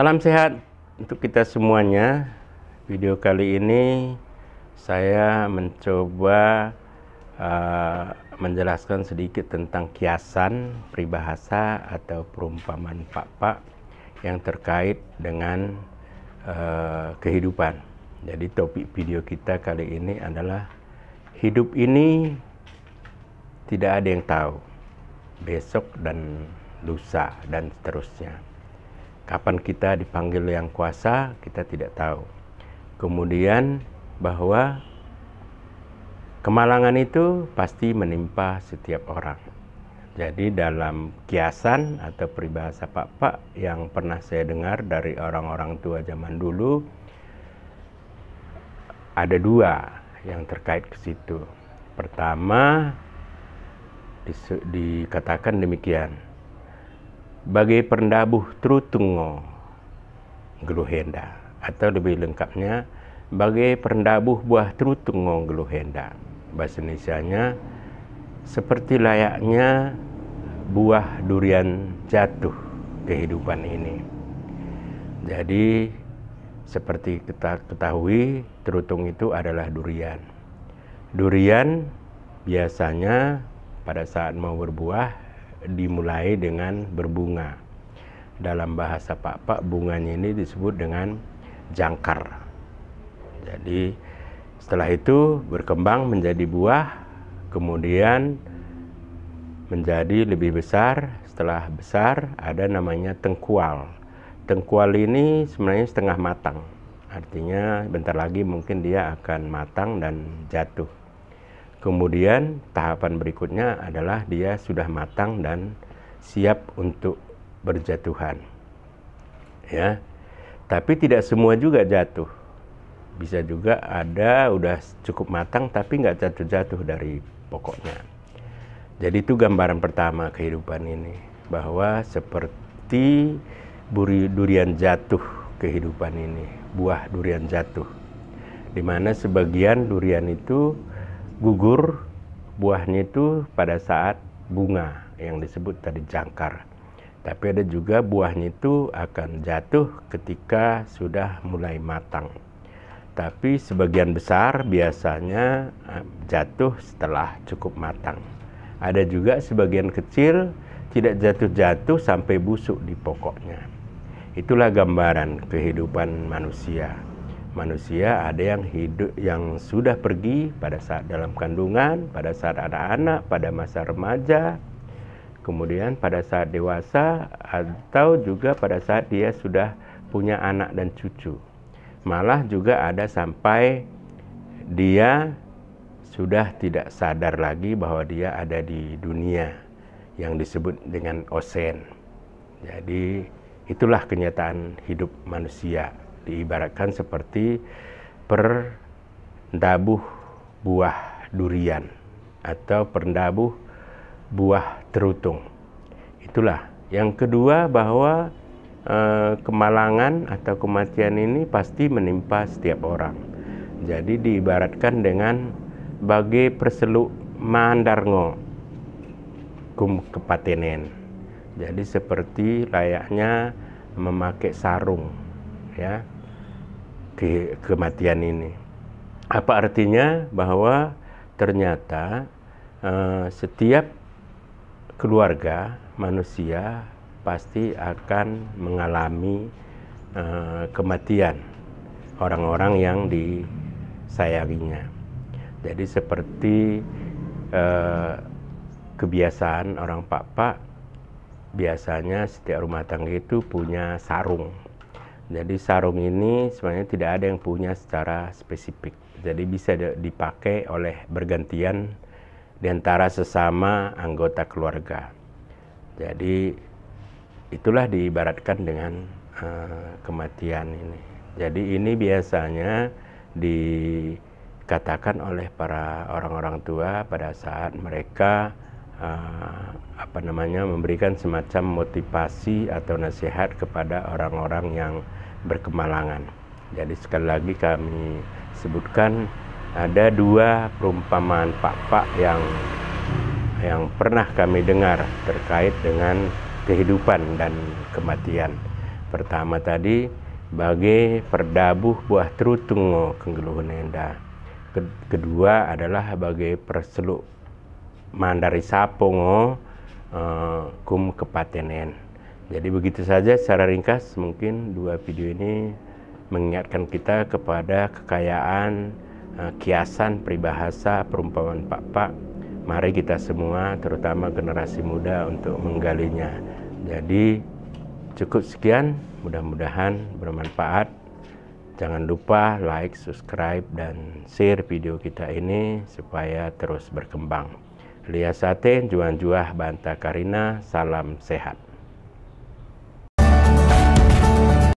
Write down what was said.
Salam sehat untuk kita semuanya. Video kali ini saya mencoba menjelaskan sedikit tentang kiasan, peribahasa atau perumpamaan Pak yang terkait dengan kehidupan. Jadi topik video kita kali ini adalah hidup ini tidak ada yang tahu, besok dan lusa dan seterusnya. Kapan kita dipanggil yang kuasa, kita tidak tahu. Kemudian bahwa kemalangan itu pasti menimpa setiap orang. Jadi dalam kiasan atau peribahasa Pak yang pernah saya dengar dari orang-orang tua zaman dulu, ada dua yang terkait ke situ. Pertama, dikatakan demikian: bagai pendabuh trutungo geluhenda, atau lebih lengkapnya bagai pendabuh buah trutungo geluhenda. Bahasa Indonesianya, seperti layaknya buah durian jatuh kehidupan ini. Jadi seperti kita ketahui, trutung itu adalah durian. Durian biasanya pada saat mau berbuah dimulai dengan berbunga. Dalam bahasa Pak, bunganya ini disebut dengan jangkar. Jadi setelah itu berkembang menjadi buah, kemudian menjadi lebih besar. Setelah besar ada namanya tengkual. Tengkual ini sebenarnya setengah matang, artinya bentar lagi mungkin dia akan matang dan jatuh. Kemudian tahapan berikutnya adalah dia sudah matang dan siap untuk berjatuhan. Ya. Tapi tidak semua juga jatuh. Bisa juga ada udah cukup matang tapi nggak jatuh-jatuh dari pokoknya. Jadi itu gambaran pertama kehidupan ini, bahwa seperti durian jatuh kehidupan ini, buah durian jatuh. Di mana sebagian durian itu gugur buahnya itu pada saat bunga yang disebut tadi jangkar. Tapi ada juga buahnya itu akan jatuh ketika sudah mulai matang. Tapi sebagian besar biasanya jatuh setelah cukup matang. Ada juga sebagian kecil tidak jatuh-jatuh sampai busuk di pokoknya. Itulah gambaran kehidupan manusia. Manusia ada yang hidup, yang sudah pergi pada saat dalam kandungan, pada saat ada anak, pada masa remaja, kemudian pada saat dewasa, atau juga pada saat dia sudah punya anak dan cucu. Malah juga ada sampai dia sudah tidak sadar lagi bahwa dia ada di dunia yang disebut dengan osen. Jadi itulah kenyataan hidup manusia. Diibaratkan seperti pendabuh buah durian atau pendabuh buah terutung. Itulah. Yang kedua, bahwa kemalangan atau kematian ini pasti menimpa setiap orang. Jadi diibaratkan dengan bagai perseluk mandarngo kum kepatenen. Jadi seperti layaknya memakai sarung, ya, kematian ini. Apa artinya? Bahwa ternyata setiap keluarga manusia pasti akan mengalami kematian orang-orang yang disayanginya. Jadi seperti kebiasaan orang Pak, biasanya setiap rumah tangga itu punya sarung. Jadi sarung ini sebenarnya tidak ada yang punya secara spesifik. Jadi bisa dipakai oleh bergantian di antara sesama anggota keluarga. Jadi itulah diibaratkan dengan kematian ini. Jadi ini biasanya dikatakan oleh para orang-orang tua pada saat mereka memberikan semacam motivasi atau nasihat kepada orang-orang yang berkemalangan. Jadi sekali lagi kami sebutkan ada dua perumpamaan Pak yang pernah kami dengar terkait dengan kehidupan dan kematian. Pertama tadi, bagai perdabuh buah trutungo kenggeluhun enda. Kedua adalah bagai perseluk mandari sapongo kum kepatenen. Jadi begitu saja secara ringkas, mungkin dua video ini mengingatkan kita kepada kekayaan kiasan peribahasa perumpamaan Pak. Mari kita semua, terutama generasi muda, untuk menggalinya. Jadi cukup sekian, mudah-mudahan bermanfaat. Jangan lupa like, subscribe, dan share video kita ini supaya terus berkembang. Lia Sate, Juan Juah Banta Karina, salam sehat.